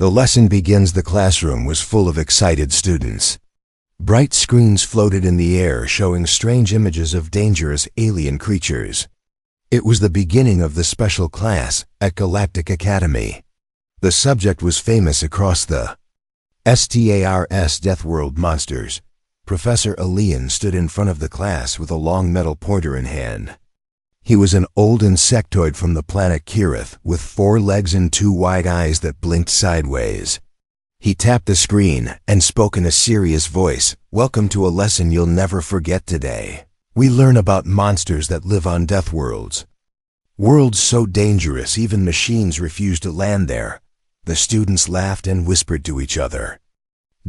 The lesson begins. The classroom was full of excited students. Bright screens floated in the air showing strange images of dangerous alien creatures. It was the beginning of the special class at Galactic Academy. The subject was famous across the STARS Deathworld monsters. Professor Alien stood in front of the class with a long metal pointer in hand. He was an old insectoid from the planet Kirith with 4 legs and 2 wide eyes that blinked sideways. He tapped the screen and spoke in a serious voice. "Welcome to a lesson you'll never forget today. We learn about monsters that live on Deathworlds. Worlds so dangerous even machines refuse to land there." The students laughed and whispered to each other.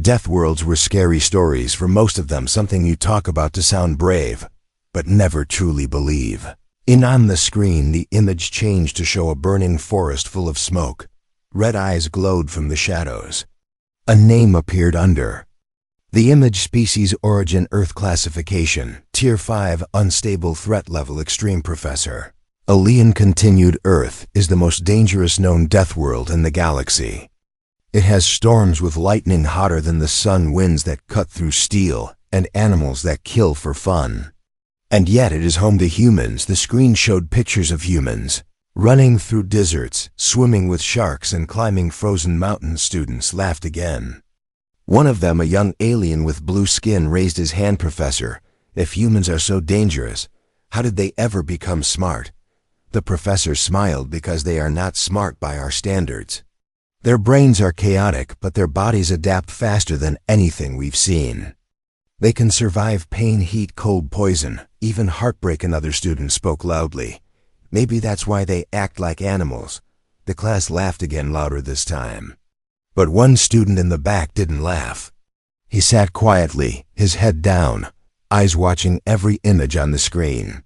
Deathworlds were scary stories, for most of them something you talk about to sound brave, but never truly believe. On the screen, the image changed to show a burning forest full of smoke. Red eyes glowed from the shadows. A name appeared under the image: Species Origin Earth Classification Tier 5 Unstable Threat Level Extreme. Professor Alien continued, "Earth is the most dangerous known deathworld in the galaxy. It has storms with lightning hotter than the sun, winds that cut through steel, and animals that kill for fun. And yet it is home to humans." The screen showed pictures of humans running through deserts, swimming with sharks, and climbing frozen mountains. Students laughed again. One of them, a young alien with blue skin, raised his hand. "Professor, if humans are so dangerous, how did they ever become smart?" The professor smiled. "Because they are not smart by our standards. Their brains are chaotic, but their bodies adapt faster than anything we've seen. They can survive pain, heat, cold, poison, even heartbreak." Another student spoke loudly. "Maybe that's why they act like animals." The class laughed again, louder this time. But one student in the back didn't laugh. He sat quietly, his head down, eyes watching every image on the screen.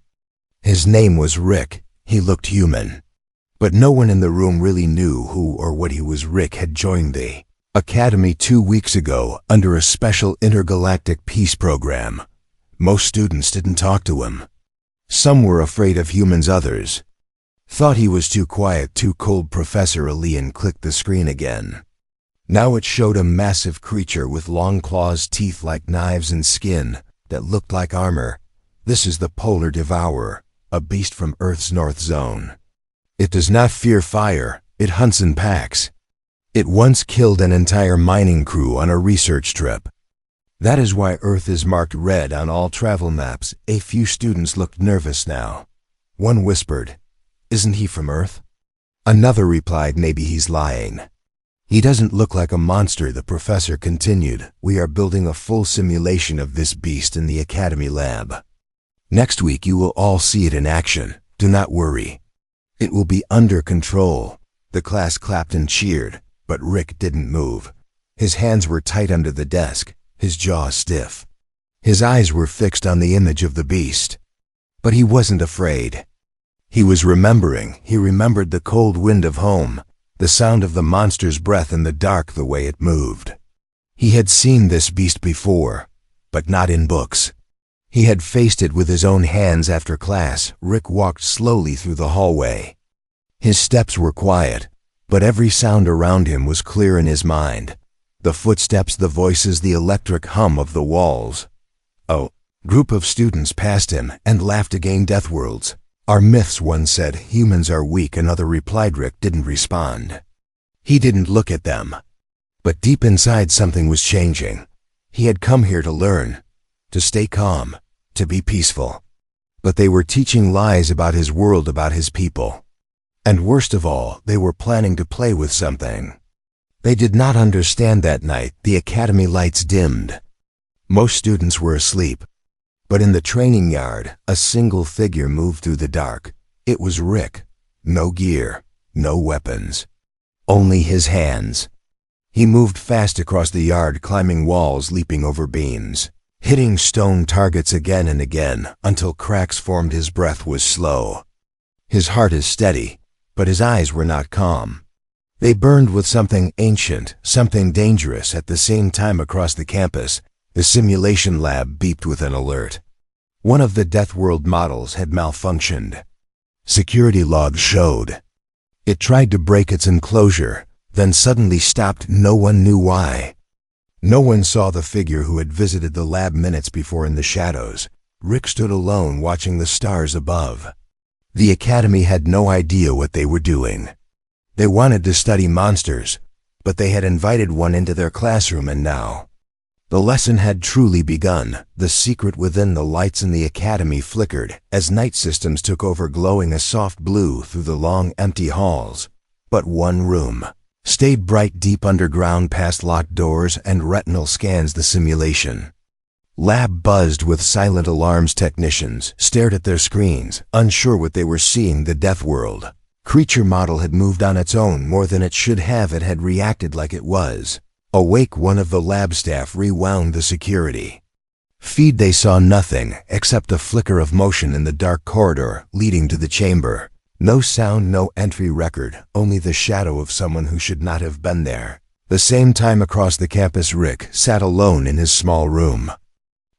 His name was Rick. He looked human. But no one in the room really knew who or what he was. Rick had joined the Academy 2 weeks ago under a special intergalactic peace program. Most students didn't talk to him. Some were afraid of humans, others thought he was too quiet, too cold. Professor Alien clicked the screen again. Now it showed a massive creature with long claws, teeth like knives, and skin that looked like armor. "This is the Polar Devourer, a beast from Earth's North Zone. It does not fear fire, it hunts in packs. It once killed an entire mining crew on a research trip. That is why Earth is marked red on all travel maps." A few students looked nervous now. One whispered, "Isn't he from Earth?" Another replied, "Maybe he's lying." "He doesn't look like a monster," the professor continued. "We are building a full simulation of this beast in the Academy lab. Next week you will all see it in action. Do not worry. It will be under control." The class clapped and cheered, but Rick didn't move. His hands were tight under the desk, his jaw stiff. His eyes were fixed on the image of the beast. But he wasn't afraid. He was remembering. He remembered the cold wind of home, the sound of the monster's breath in the dark, the way it moved. He had seen this beast before, but not in books. He had faced it with his own hands after class. Rick walked slowly through the hallway. His steps were quiet, but every sound around him was clear in his mind. The footsteps, the voices, the electric hum of the walls. A group of students passed him and laughed again. "Deathworlds are myths," one said. "Humans are weak," another replied. Rick didn't respond. He didn't look at them. But deep inside something was changing. He had come here to learn, to stay calm, to be peaceful. But they were teaching lies about his world, about his people. And worst of all, they were planning to play with something. They did not understand. That night, the academy lights dimmed. Most students were asleep. But in the training yard, a single figure moved through the dark. It was Rick. No gear, no weapons. Only his hands. He moved fast across the yard, climbing walls, leaping over beams, hitting stone targets again and again until cracks formed. His breath was slow. His heart is steady, but his eyes were not calm. They burned with something ancient, something dangerous. At the same time, across the campus, the simulation lab beeped with an alert. One of the Deathworld models had malfunctioned. Security logs showed. It tried to break its enclosure, then suddenly stopped. No one knew why. No one saw the figure who had visited the lab minutes before in the shadows. Rick stood alone watching the stars above. The Academy had no idea what they were doing. They wanted to study monsters, but they had invited one into their classroom, and now the lesson had truly begun. The secret within the lights in the Academy flickered as night systems took over, glowing a soft blue through the long, empty halls. But one room stayed bright, deep underground, past locked doors and retinal scans. The simulation lab buzzed with silent alarms. Technicians stared at their screens, unsure what they were seeing. The Deathworld creature model had moved on its own more than it should have. It had reacted like it was awake. One of the lab staff rewound the security feed. They saw nothing except a flicker of motion in the dark corridor leading to the chamber. No sound, no entry record, only the shadow of someone who should not have been there. The same time across the campus, Rick sat alone in his small room.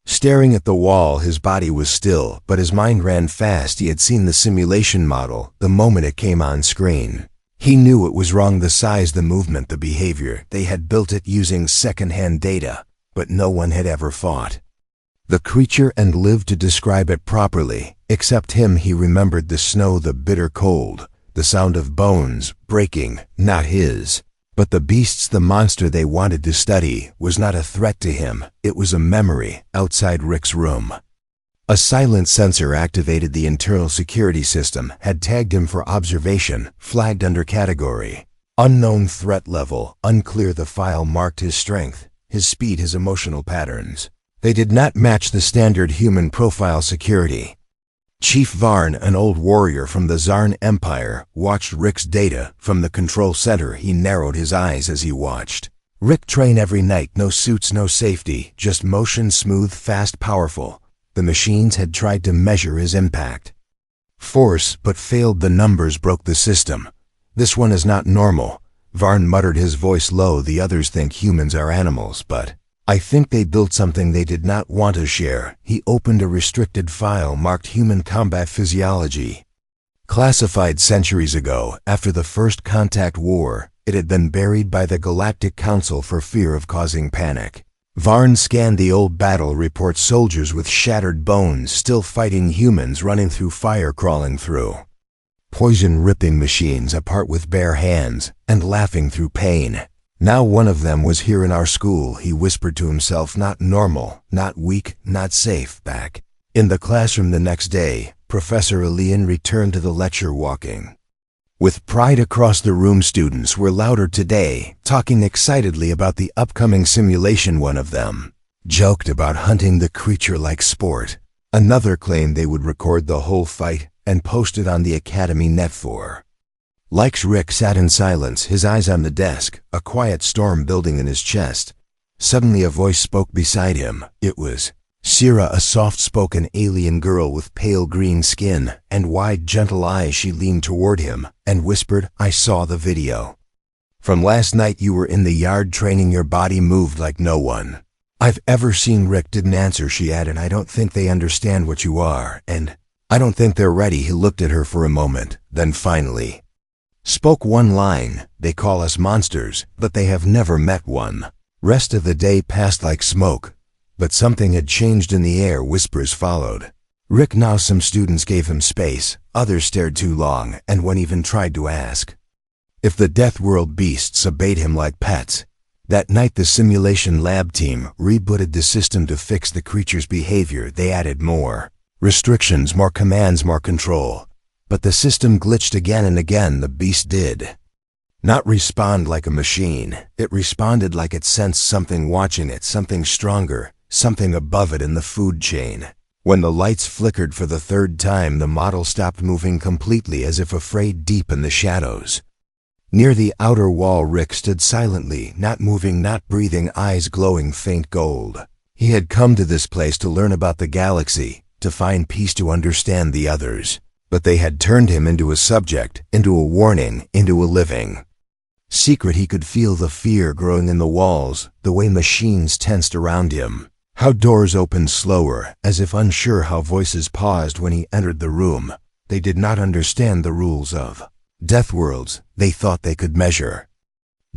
Staring at the wall, his body was still, but his mind ran fast. He had seen the simulation model the moment it came on screen. He knew it was wrong. The size, the movement, the behavior. They had built it using second-hand data, but no one had ever fought the creature and lived to describe it properly. Except him. He remembered the snow, the bitter cold, the sound of bones breaking. Not his. But the beasts, the monster they wanted to study, was not a threat to him. It was a memory. Outside Rick's room, a silent sensor activated. The internal security system had tagged him for observation, flagged under category unknown, threat level unclear. The file marked his strength, his speed, his emotional patterns. They did not match the standard human profile. Security Chief Varn, an old warrior from the Zarn Empire, watched Rick's data from the control center. He narrowed his eyes as he watched Rick train every night. No suits, no safety, just motion, smooth, fast, powerful. The machines had tried to measure his impact force, but failed. The numbers broke the system. This one is not normal. Varn muttered, his voice low. The others think humans are animals, but I think they built something they did not want to share. He opened a restricted file marked Human Combat Physiology. Classified centuries ago, after the First Contact War, it had been buried by the Galactic Council for fear of causing panic. Varn scanned the old battle reports. Soldiers with shattered bones still fighting humans, running through fire, crawling through poison, ripping machines apart with bare hands, and laughing through pain. Now one of them was here in our school, he whispered to himself. Not normal, not weak, not safe. Back in the classroom the next day, Professor Elian returned to the lecture, walking with pride across the room. Students were louder today, talking excitedly about the upcoming simulation. One of them joked about hunting the creature like sport. Another claimed they would record the whole fight and post it on the Academy net for likes. Rick sat in silence, his eyes on the desk, a quiet storm building in his chest. Suddenly a voice spoke beside him. It was Sierra, a soft-spoken alien girl with pale green skin and wide, gentle eyes. She leaned toward him and whispered, I saw the video from last night. You were in the yard training. Your body moved like no one I've ever seen. Rick didn't answer. She added, I don't think they understand what you are, and I don't think they're ready. He looked at her for a moment, then finally spoke one line. They call us monsters, but they have never met one. Rest of the day passed like smoke, but something had changed in the air. Whispers followed Rick. Now some students gave him space, others stared too long, and one even tried to ask if the Deathworld beasts obeyed him like pets. That night the simulation lab team rebooted the system to fix the creature's behavior. They added more restrictions, more commands, more control. But the system glitched again and again. The beast did not respond like a machine. It responded like it sensed something watching it, something stronger, something above it in the food chain. When the lights flickered for the third time, the model stopped moving completely, as if afraid. Deep in the shadows, near the outer wall, Rick stood silently, not moving, not breathing, eyes glowing faint gold. He had come to this place to learn about the galaxy, to find peace, to understand the others. But they had turned him into a subject, into a warning, into a living secret. He could feel the fear growing in the walls, the way machines tensed around him, how doors opened slower, as if unsure, how voices paused when he entered the room. They did not understand the rules of Deathworlds. They thought they could measure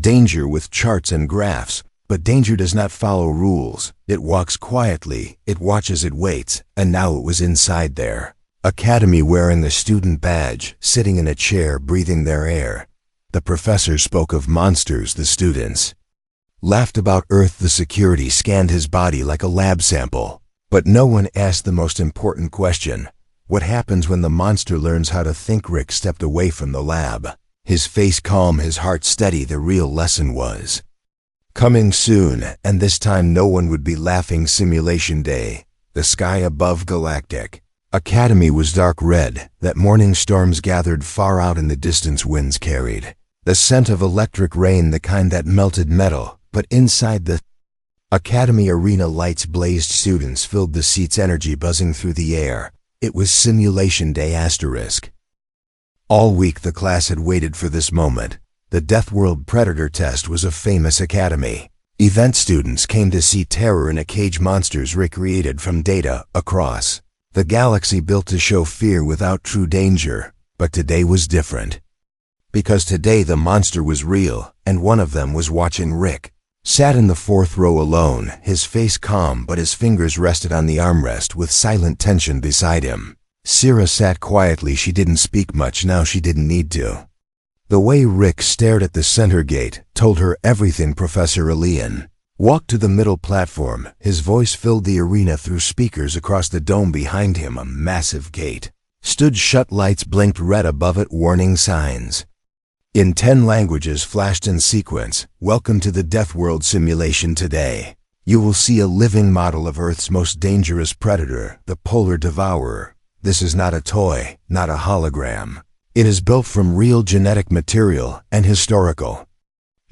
Danger with charts and graphs, but danger does not follow rules. It walks quietly, it watches, it waits, and now it was inside there. Academy wearing the student badge, sitting in a chair, breathing their air. The professor spoke of monsters, the students laughed about Earth, the security scanned his body like a lab sample. But no one asked the most important question. What happens when the monster learns how to think? Rick stepped away from the lab. His face calm, his heart steady. The real lesson was coming soon, and this time no one would be laughing. Simulation Day. The sky above Galactic Academy was dark red. That morning storms gathered far out in the distance. Winds carried the scent of electric rain, the kind that melted metal. But inside the Academy arena, lights blazed. Students filled the seats, energy buzzing through the air. It was Simulation Day *. All week the class had waited for this moment. The Deathworld Predator test was a famous Academy event. Students came to see terror in a cage, monsters recreated from data across the galaxy, built to show fear without true danger. But today was different. Because today the monster was real, and one of them was watching. Rick sat in the fourth row alone, his face calm, but his fingers rested on the armrest with silent tension beside him. Sierra sat quietly. She didn't speak much now. She didn't need to. The way Rick stared at the center gate told her everything. Professor Elian walked to the middle platform. His voice filled the arena through speakers across the dome. Behind him, a massive gate stood shut. Lights blinked red above it, warning signs in 10 languages flashed in sequence. Welcome to the Deathworld simulation. Today, you will see a living model of Earth's most dangerous predator, the polar devourer. This is not a toy, not a hologram. It is built from real genetic material and historical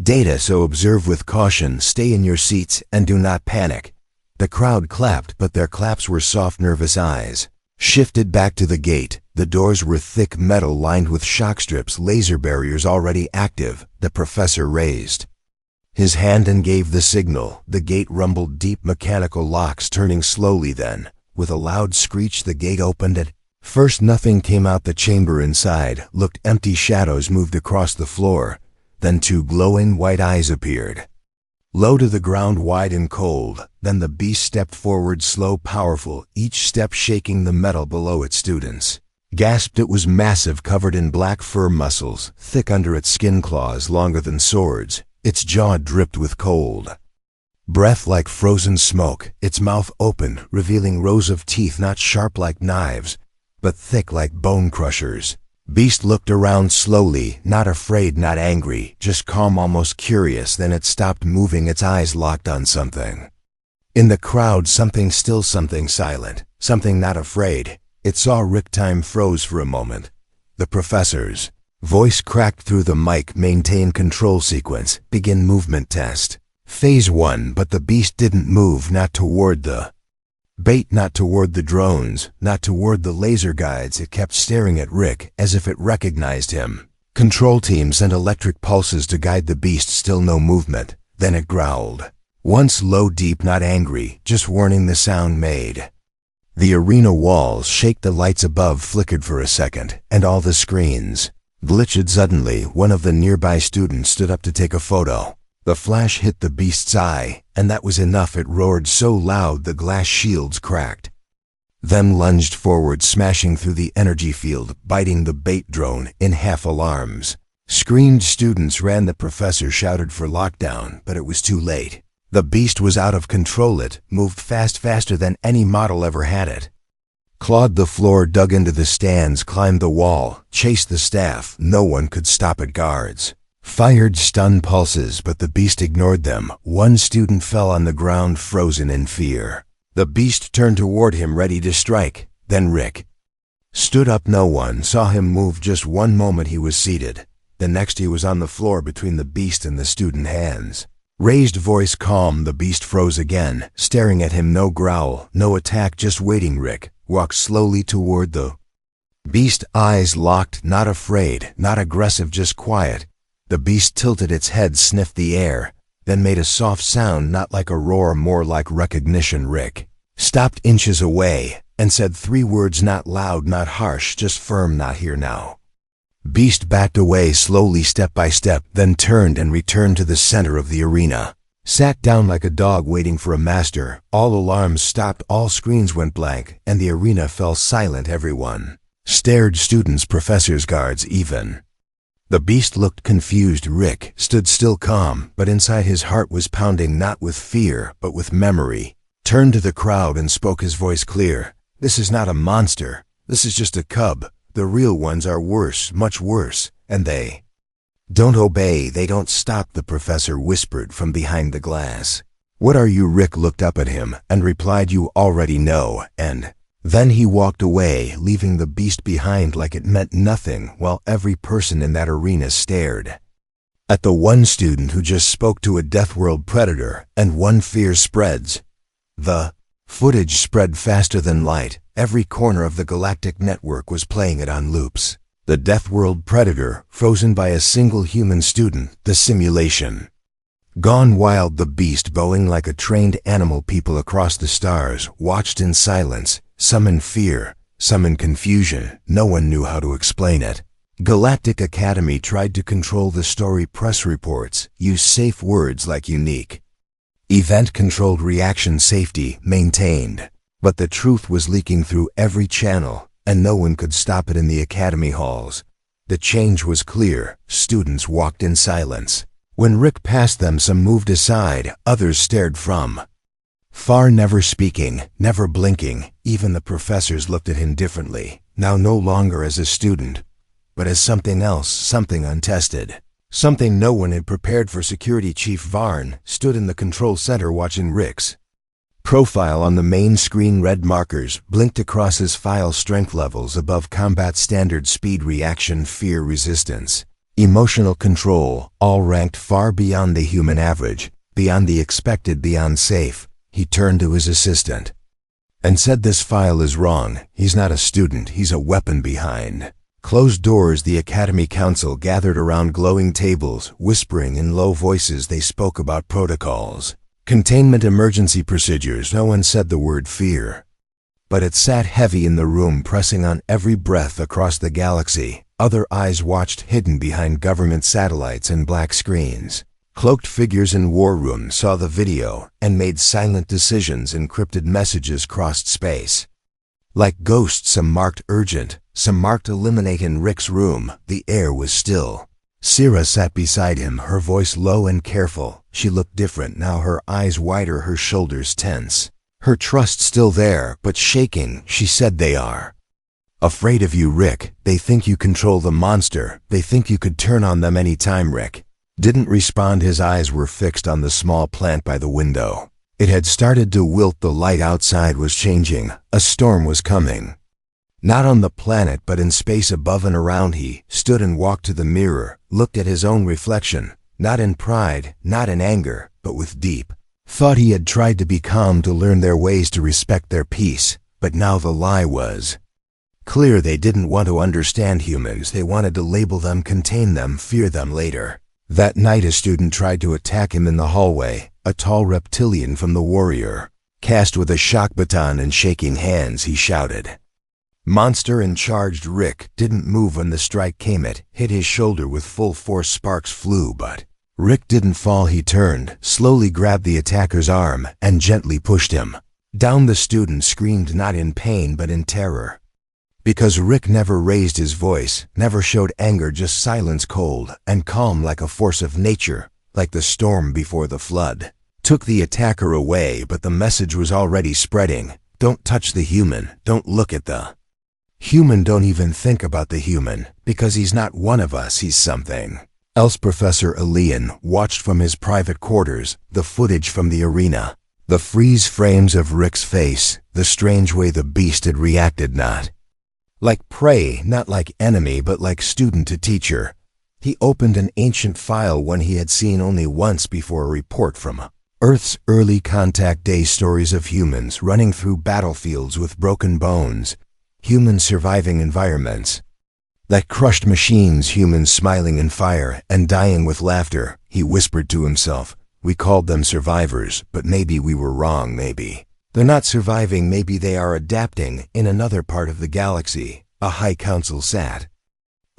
data, so observe with caution, stay in your seats, and do not panic. The crowd clapped, but their claps were soft. Nervous eyes shifted back to the gate. The doors were thick metal lined with shock strips, laser barriers already active. The professor raised his hand and gave the signal. The gate rumbled, deep mechanical locks turning slowly. Then, with a loud screech, the gate opened. At first nothing came out. The chamber inside looked empty. Shadows moved across the floor. Then 2 glowing white eyes appeared, low to the ground, wide and cold. Then the beast stepped forward, slow, powerful, each step shaking the metal below it. Students gasped. It was massive, covered in black fur, muscles thick under its skin, claws longer than swords. Its jaw dripped with cold breath like frozen smoke. Its mouth open, revealing rows of teeth, not sharp like knives, but thick like bone crushers. Beast looked around slowly, not afraid, not angry, just calm, almost curious. Then it stopped moving, its eyes locked on something in the crowd, something still, something silent, something not afraid. It saw Rick. Time froze for a moment. The professor's voice cracked through the mic. Maintain control sequence. Begin movement test. Phase 1. But the beast didn't move, not toward the bait, not toward the drones, not toward the laser guides. It kept staring at Rick as if it recognized him. Control team sent electric pulses to guide the beast. Still no movement. Then it growled. Once low, deep, not angry, just warning. The sound made the arena walls shake. The lights above flickered for a second, and all the screens glitched. Suddenly, one of the nearby students stood up to take a photo. The flash hit the beast's eye, and that was enough. It roared so loud the glass shields cracked. Then lunged forward, smashing through the energy field, biting the bait drone in half. Alarms screamed. Students ran. The professor shouted for lockdown, but it was too late. The beast was out of control. It moved fast, faster than any model ever had it. Clawed the floor, dug into the stands, climbed the wall, chased the staff. No one could stop it. Guards fired stun pulses, but the beast ignored them. One student fell on the ground, frozen in fear. The beast turned toward him, ready to strike. Then Rick stood up. No one saw him move. Just one moment he was seated. The next he was on the floor between the beast and the student hands. Raised voice calm. The beast froze again, staring at him. No growl, no attack, just waiting. Rick walked slowly toward the beast, eyes locked, not afraid, not aggressive, just quiet. The beast tilted its head, sniffed the air, then made a soft sound, not like a roar, more like recognition. Rick stopped inches away and said 3 words, not loud, not harsh, just firm. Not here now. Beast backed away slowly step by step, then turned and returned to the center of the arena. Sat down like a dog waiting for a master. All alarms stopped, all screens went blank, and the arena fell silent. Everyone stared, students, professors, guards, even. The beast looked confused. Rick stood still, calm, but inside his heart was pounding, not with fear, but with memory. Turned to the crowd and spoke, his voice clear. This is not a monster. This is just a cub. The real ones are worse, much worse, and they don't obey, they don't stop, the professor whispered from behind the glass. What are you? Rick looked up at him and replied, you already know, and then he walked away, leaving the beast behind like it meant nothing, while every person in that arena stared at the one student who just spoke to a Deathworld predator, and one fear spreads. The footage spread faster than light. Every corner of the galactic network was playing it on loops. The Deathworld predator, frozen by a single human student, the simulation gone wild, the beast bowing like a trained animal. People across the stars watched in silence, some in fear, some in confusion. No one knew how to explain it. Galactic Academy tried to control the story. Press reports used safe words like unique, event-controlled reaction, safety maintained. But the truth was leaking through every channel, and no one could stop it in the academy halls. The change was clear. Students walked in silence. When Rick passed them, some moved aside, others stared from far, never speaking, never blinking. Even the professors looked at him differently, now no longer as a student, but as something else, something untested, something no one had prepared for. Security Chief Varn stood in the control center watching Rick's profile on the main screen. Red markers blinked across his file. Strength levels above combat standard, speed, reaction, fear, resistance, emotional control, all ranked far beyond the human average, beyond the expected, beyond safe. He turned to his assistant and said, this file is wrong. He's not a student, he's a weapon. Behind closed doors, the Academy Council gathered around glowing tables, whispering in low voices. They spoke about protocols, containment, emergency procedures. No one said the word fear, but it sat heavy in the room, pressing on every breath. Across the galaxy, other eyes watched, hidden behind government satellites and black screens. Cloaked figures in war rooms saw the video and made silent decisions. Encrypted messages crossed space like ghosts, some marked urgent, some marked eliminate. In Rick's room, the air was still. Sierra sat beside him, her voice low and careful. She looked different now, her eyes wider, her shoulders tense. Her trust still there, but shaking. She said, they are afraid of you, Rick. They think you control the monster. They think you could turn on them any time. Rick didn't respond. His eyes were fixed on the small plant by the window. It had started to wilt. The light outside was changing. A storm was coming. Not on the planet, but in space above and around. He stood and walked to the mirror, looked at his own reflection, not in pride, not in anger, but with deep thought. He had tried to be calm, to learn their ways, to respect their peace, but now the lie was clear. They didn't want to understand humans. They wanted to label them, contain them, fear them later. That night, a student tried to attack him in the hallway, a tall reptilian from the Warrior. Cast with a shock baton and shaking hands, he shouted, monster, and charged. Rick didn't move when the strike came. It hit his shoulder with full force. Sparks flew, but Rick didn't fall. He turned, slowly grabbed the attacker's arm, and gently pushed him down. The student screamed, not in pain, but in terror. Because Rick never raised his voice, never showed anger, just silence, cold and calm like a force of nature, like the storm before the flood. Took the attacker away, but the message was already spreading. Don't touch the human, don't look at the human, don't even think about the human, because he's not one of us, he's something else. Professor Elian watched from his private quarters, the footage from the arena, the freeze frames of Rick's face, the strange way the beast had reacted, not like prey, not like enemy, but like student to teacher. He opened an ancient file, one he had seen only once before, a report from Earth's early contact day. Stories of humans running through battlefields with broken bones, humans surviving environments that crushed machines, humans smiling in fire and dying with laughter. He whispered to himself, we called them survivors, but maybe we were wrong. Maybe they're not surviving, maybe they are adapting in another part of the galaxy. A high council sat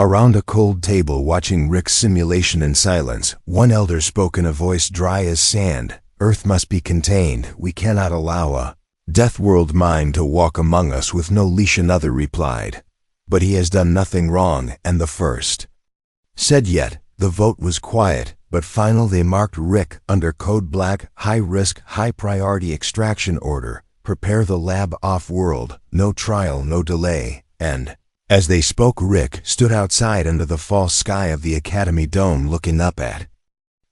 Around a cold table watching Rick's simulation in silence, one elder spoke in a voice dry as sand. Earth must be contained. We cannot allow a Deathworld mind to walk among us with no leash. Another replied, but he has done nothing wrong, and the first said yet. The vote was quiet, but final. They marked Rick under code black, high risk, high priority extraction order. Prepare the lab off-world, no trial, no delay, and as they spoke, Rick stood outside under the false sky of the Academy dome looking up at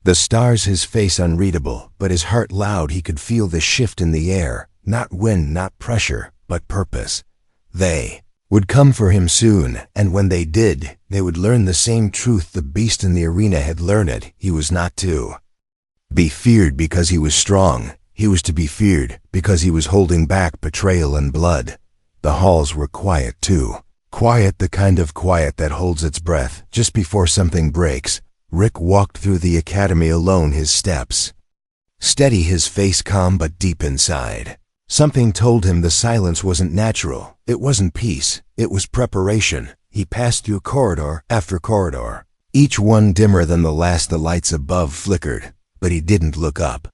the stars, his face unreadable, but his heart loud. He could feel the shift in the air, not wind, not pressure, but purpose. They would come for him soon, and when they did, they would learn the same truth the beast in the arena had learned. He was not to be feared because he was strong. He was to be feared because he was holding back betrayal and blood. The halls were quiet too. Quiet, the kind of quiet that holds its breath just before something breaks. Rick walked through the academy alone, his steps steady, his face calm but deep inside. Something told him the silence wasn't natural. It wasn't peace. It was preparation. He passed through corridor after corridor, each one dimmer than the last. The lights above flickered, but he didn't look up.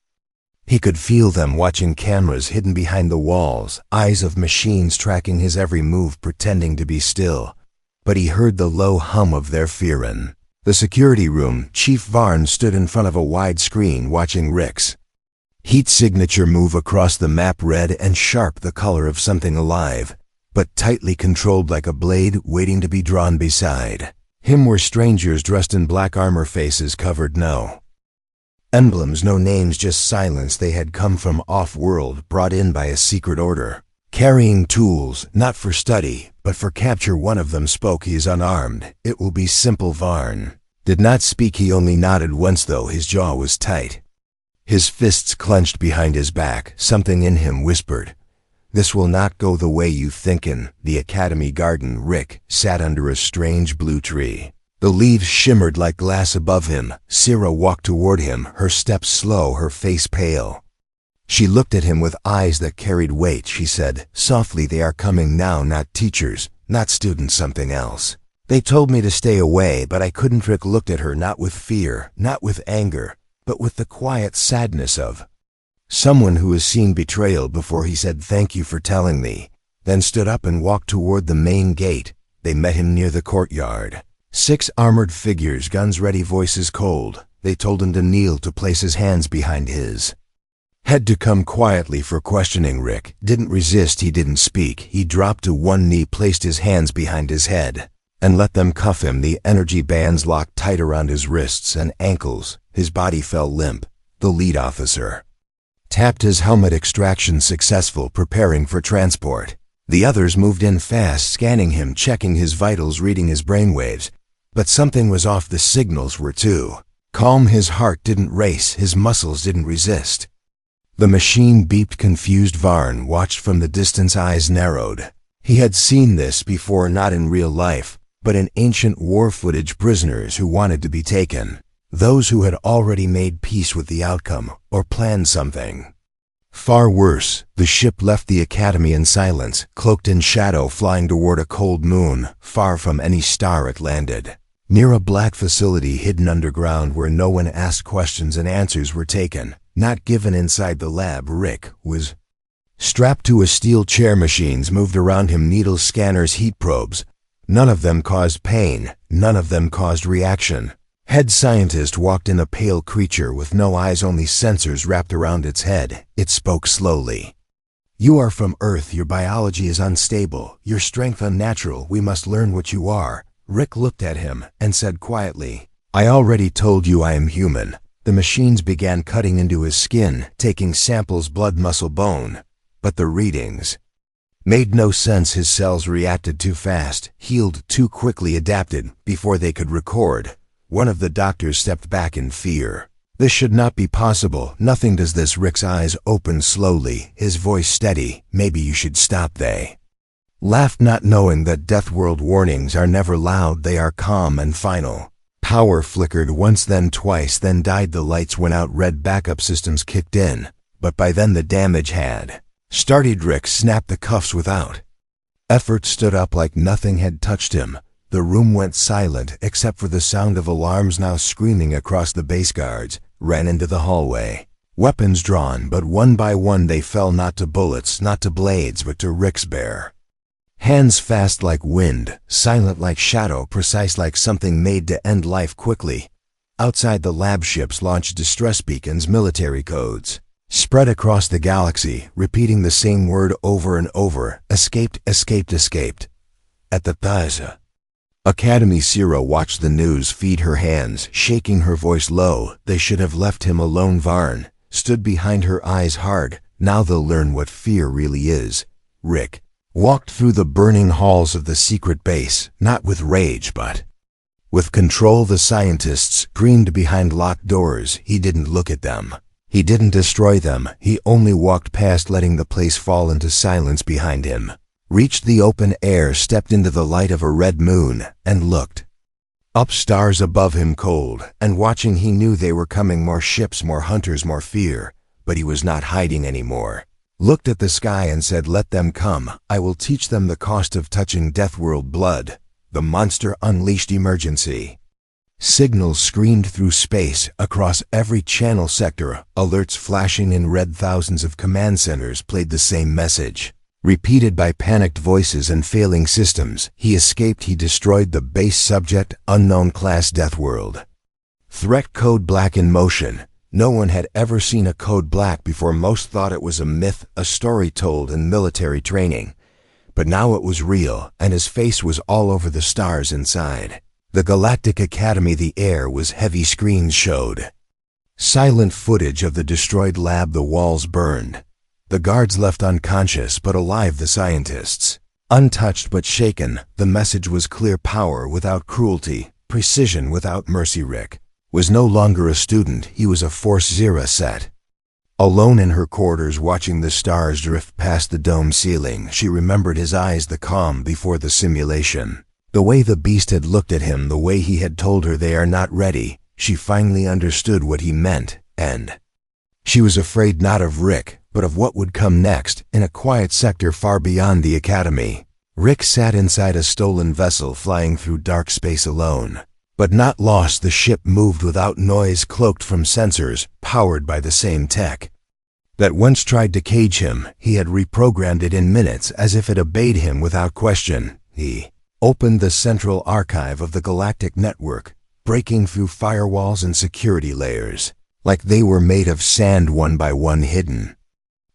He could feel them watching, cameras hidden behind the walls, eyes of machines tracking his every move, pretending to be still. But he heard the low hum of their fear. In the security room, Chief Varn stood in front of a wide screen watching Rick's heat signature move across the map, red and sharp, the color of something alive, but tightly controlled like a blade waiting to be drawn. Beside him were strangers dressed in black armor, faces covered, no emblems, no names, just silence. They had come from off-world, brought in by a secret order, carrying tools, not for study, but for capture. One of them spoke. He is unarmed. It will be simple. Varn did not speak. He only nodded once, though his jaw was tight, his fists clenched behind his back. Something in him whispered, this will not go the way you think. In the academy garden, Rick sat under a strange blue tree. The leaves shimmered like glass above him. Sierra walked toward him, her steps slow, her face pale. She looked at him with eyes that carried weight. She said softly, they are coming now, not teachers, not students, something else. They told me to stay away, but I couldn't. Rick looked at her, not with fear, not with anger, but with the quiet sadness of someone who has seen betrayal before. He said, thank you for telling me, then stood up and walked toward the main gate. They met him near the courtyard. 6 armored figures, guns ready, voices cold. They told him to kneel, to place his hands behind his head, to come quietly for questioning. Rick didn't resist. He didn't speak. He dropped to one knee, placed his hands behind his head, and let them cuff him. The energy bands locked tight around his wrists and ankles. His body fell limp. The lead officer tapped his helmet. Extraction successful, preparing for transport. The others moved in fast, scanning him, checking his vitals, reading his brainwaves. But something was off. The signals were too calm. His heart didn't race. His muscles didn't resist. The machine beeped. Confused, Varn watched from the distance, eyes narrowed. He had seen this before, not in real life, but in ancient war footage. Prisoners who wanted to be taken. Those who had already made peace with the outcome, or planned something far worse. The ship left the academy in silence, cloaked in shadow, flying toward a cold moon. Far from any star it landed, near a black facility hidden underground where no one asked questions and answers were taken, not given. Inside the lab, Rick was strapped to a steel chair. Machines moved around him, needles, scanners, heat probes. None of them caused pain. None of them caused reaction. Head scientist walked in, a pale creature with no eyes, only sensors wrapped around its head. It spoke slowly. You are from Earth. Your biology is unstable, your strength unnatural. We must learn what you are. Rick looked at him and said quietly, I already told you I am human. The machines began cutting into his skin, taking samples, blood, muscle, bone. But the readings made no sense. His cells reacted too fast, healed too quickly, adapted before they could record. One of the doctors stepped back in fear. This should not be possible. Nothing does this. Rick's eyes opened slowly, his voice steady. Maybe you should stop. They laughed, not knowing that Deathworld warnings are never loud. They are calm and final. Power flickered once, then twice, then died. The lights went out. Red backup systems kicked in, but by then the damage had started. Rick snapped the cuffs without effort, stood up like nothing had touched him. The room went silent except for the sound of alarms now screaming across the base guards, ran into the hallway. Weapons drawn, but one by one they fell not to bullets, not to blades, but to Rick's bare hands, fast like wind, silent like shadow, precise like something made to end life quickly. Outside, the lab ships launched distress beacons, military codes spread across the galaxy, repeating the same word over and over: escaped, escaped, escaped. At the Thaisa Academy, Zero watched the news feed her hands, shaking her voice low. They should have left him alone. Varn stood behind her, eyes hard. Now they'll learn what fear really is. Rick walked through the burning halls of the secret base, not with rage, but with control. The scientists screamed behind locked doors. He didn't look at them. He didn't destroy them. He only walked past, letting the place fall into silence behind him. Reached the open air, stepped into the light of a red moon, and looked up. Stars above him, cold and watching. He knew they were coming. More ships, more hunters, more fear. But he was not hiding anymore. Looked at the sky and said, let them come. I will teach them the cost of touching Deathworld blood. The monster unleashed. Emergency signals screamed through space, across every channel sector. Alerts flashing in red. Thousands of command centers played the same message, repeated by panicked voices and failing systems. He escaped. He destroyed the base. Subject unknown. Class Deathworld. Threat code black in motion. No one had ever seen a code black before. Most thought it was a myth, a story told in military training. But now it was real, and his face was all over the stars inside the Galactic Academy. The air was heavy. Screens showed silent footage of the destroyed lab. The walls burned. The guards left unconscious but alive. The scientists untouched but shaken. The message was clear: power without cruelty, precision without mercy. Rick was no longer a student. He was a force. Zero sat alone in her quarters, watching the stars drift past the dome ceiling. She remembered his eyes, the calm before the simulation, the way the beast had looked at him, the way he had told her, they are not ready. She finally understood what he meant, and she was afraid not of Rick, but of what would come next. In a quiet sector far beyond the academy, Rick sat inside a stolen vessel, flying through dark space alone. But not lost. The ship moved without noise, cloaked from sensors, powered by the same tech that once tried to cage him. He had reprogrammed it in minutes, as if it obeyed him without question. He opened the central archive of the galactic network, breaking through firewalls and security layers, like they were made of sand. One by one, hidden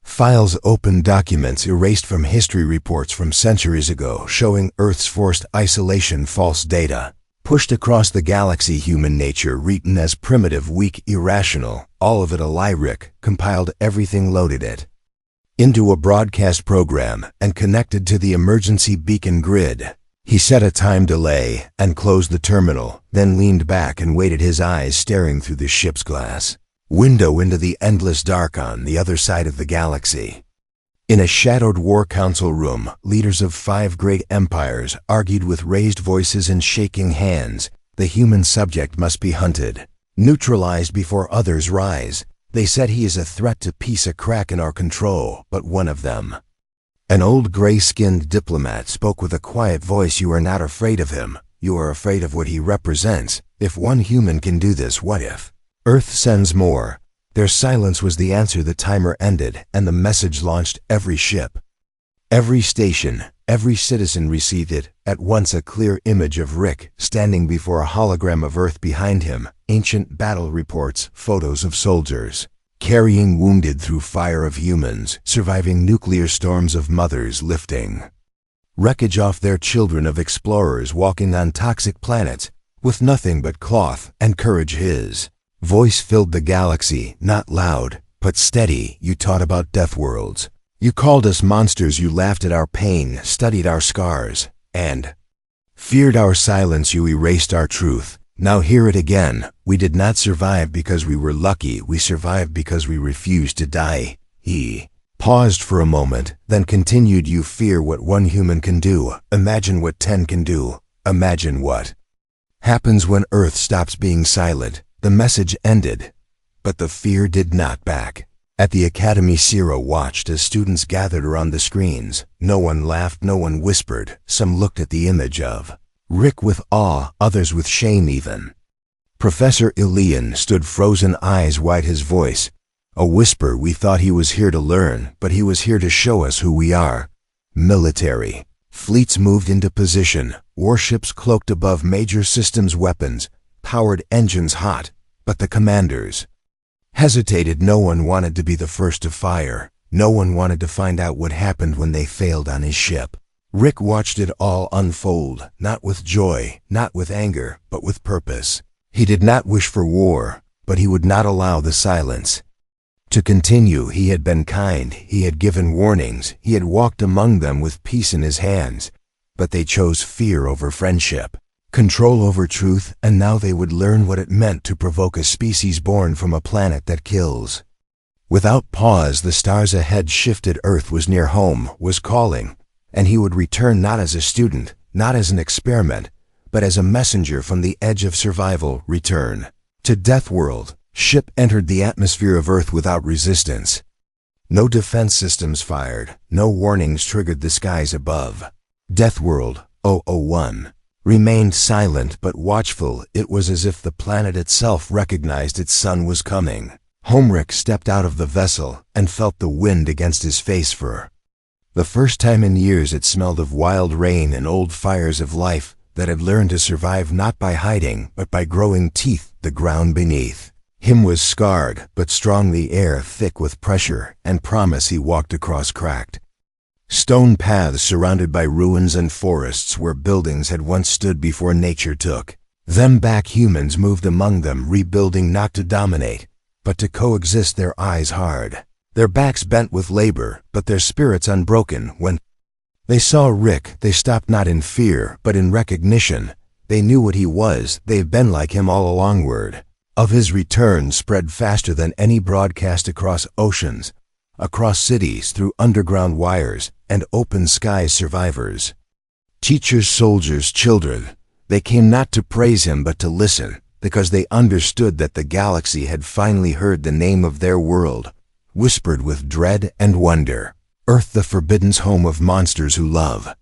files opened, documents erased from history, reports from centuries ago showing Earth's forced isolation, false data pushed across the galaxy, human nature written as primitive, weak, irrational, all of it a lie. Rick compiled everything, loaded it into a broadcast program, and connected to the emergency beacon grid. He set a time delay and closed the terminal, then leaned back and waited, his eyes staring through the ship's glass window into the endless dark on the other side of the galaxy. In a shadowed war council room, leaders of 5 great empires argued with raised voices and shaking hands. The human subject must be hunted, neutralized before others rise. They said he is a threat to peace, a crack in our control. But one of them, an old gray-skinned diplomat, spoke with a quiet voice. You are not afraid of him. You are afraid of what he represents. If one human can do this, what if Earth sends more? Their silence was the answer. The timer ended, and the message launched. Every ship, every station, every citizen received it at once. A clear image of Rick standing before a hologram of Earth behind him, ancient battle reports, photos of soldiers carrying wounded through fire, of humans surviving nuclear storms, of mothers lifting wreckage off their children, of explorers walking on toxic planets with nothing but cloth and courage. His voice filled the galaxy, not loud, but steady. You taught about Deathworlds. You called us monsters. You laughed at our pain, studied our scars, and feared our silence. You erased our truth. Now hear it again. We did not survive because we were lucky. We survived because we refused to die. He paused for a moment, then continued. You fear what one human can do. Imagine what 10 can do. Imagine what happens when Earth stops being silent. The message ended, but the fear did not back. At the academy, Zero watched as students gathered around the screens. No one laughed, no one whispered. Some looked at the image of Rick with awe, others with shame even. Professor Ilian stood frozen, eyes wide, his voice a whisper. We thought he was here to learn, but he was here to show us who we are. Military. Fleets moved into position, warships cloaked above major systems, weapons, powered engines hot, but the commanders hesitated. No one wanted to be the first to fire. No one wanted to find out what happened when they failed on his ship. Rick watched it all unfold, not with joy, not with anger, but with purpose. He did not wish for war, but he would not allow the silence to continue. He had been kind, he had given warnings, he had walked among them with peace in his hands, but they chose fear over friendship, control over truth, and now they would learn what it meant to provoke a species born from a planet that kills. Without pause, the stars ahead shifted. Earth was near home, was calling, and he would return not as a student, not as an experiment, but as a messenger from the edge of survival. Return to Deathworld. Ship entered the atmosphere of Earth without resistance. No defense systems fired, no warnings triggered the skies above. Deathworld 001 remained silent but watchful. It was as if the planet itself recognized its son was coming. Rick stepped out of the vessel and felt the wind against his face. For the first time in years, it smelled of wild rain and old fires of life that had learned to survive not by hiding but by growing teeth. The ground beneath him was scarred but strong, the air thick with pressure and promise. He walked across cracked stone paths surrounded by ruins and forests where buildings had once stood before nature took them back. Humans moved among them, rebuilding not to dominate, but to coexist. Their eyes hard, their backs bent with labor, but their spirits unbroken. When they saw Rick, they stopped not in fear, but in recognition. They knew what he was. They've been like him all along. Word of his return spread faster than any broadcast across oceans, across cities, through underground wires and open skies. Survivors, teachers, soldiers, children, they came not to praise him but to listen, because they understood that the galaxy had finally heard the name of their world, whispered with dread and wonder. Earth, the forbidden home of monsters who love.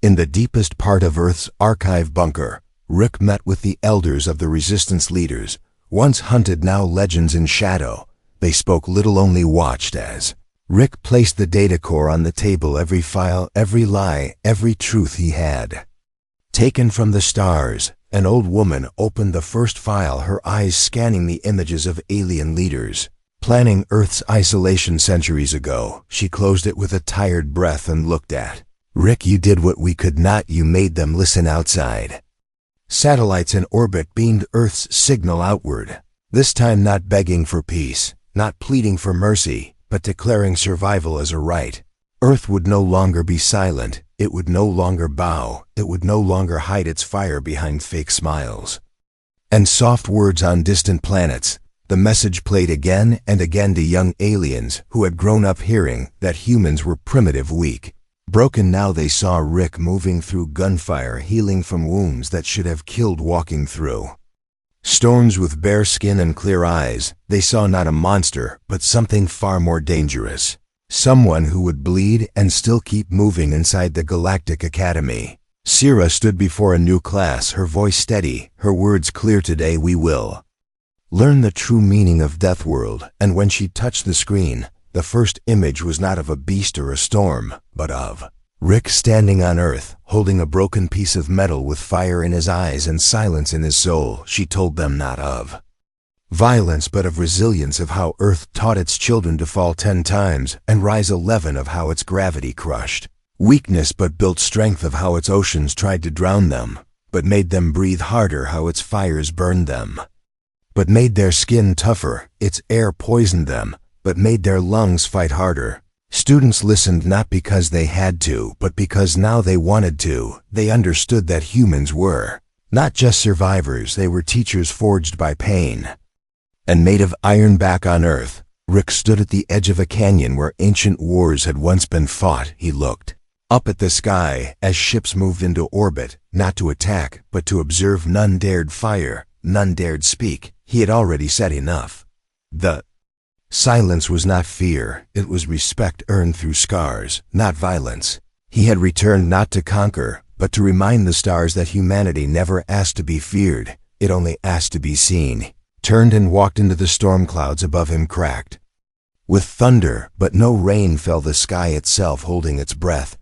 In the deepest part of Earth's archive bunker, Rick met with the elders of the resistance, leaders, once hunted, now legends in shadow. They spoke little, only watched as Rick placed the data core on the table. Every file, every lie, every truth he had taken from the stars. An old woman opened the first file, her eyes scanning the images of alien leaders planning Earth's isolation centuries ago. She closed it with a tired breath and looked at Rick. You did what we could not. You made them listen. Outside, satellites in orbit beamed Earth's signal outward, this time not begging for peace, not pleading for mercy, but declaring survival as a right. Earth would no longer be silent. It would no longer bow. It would no longer hide its fire behind fake smiles and soft words on distant planets. The message played again and again to young aliens who had grown up hearing that humans were primitive, weak, broken. Now they saw Rick moving through gunfire, healing from wounds that should have killed, walking through storms with bare skin and clear eyes. They saw not a monster, but something far more dangerous. Someone who would bleed and still keep moving. Inside the Galactic Academy, Sierra stood before a new class, her voice steady, her words clear. Today we will learn the true meaning of Deathworld. And when she touched the screen, the first image was not of a beast or a storm, but of Rick standing on Earth, holding a broken piece of metal with fire in his eyes and silence in his soul. She told them not of violence but of resilience, of how Earth taught its children to fall 10 times and rise 11, of how its gravity crushed weakness but built strength, of how its oceans tried to drown them but made them breathe harder, how its fires burned them but made their skin tougher, its air poisoned them but made their lungs fight harder. Students listened not because they had to, but because now they wanted to. They understood that humans were not just survivors, they were teachers forged by pain and made of iron. Back on Earth, Rick stood at the edge of a canyon where ancient wars had once been fought. He looked up at the sky as ships moved into orbit, not to attack, but to observe. None dared fire, none dared speak. He had already said enough. The silence was not fear, it was respect earned through scars, not violence. He had returned not to conquer, but to remind the stars that humanity never asked to be feared, it only asked to be seen, turned and walked into the storm clouds above him cracked. With thunder, but no rain, fell the sky itself, holding its breath,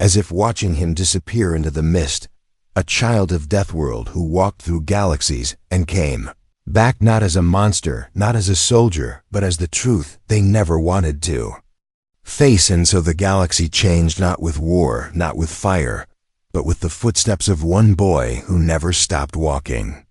as if watching him disappear into the mist, a child of Deathworld who walked through galaxies and came back not as a monster, not as a soldier, but as the truth they never wanted to face. And so the galaxy changed, not with war, not with fire, but with the footsteps of one boy who never stopped walking.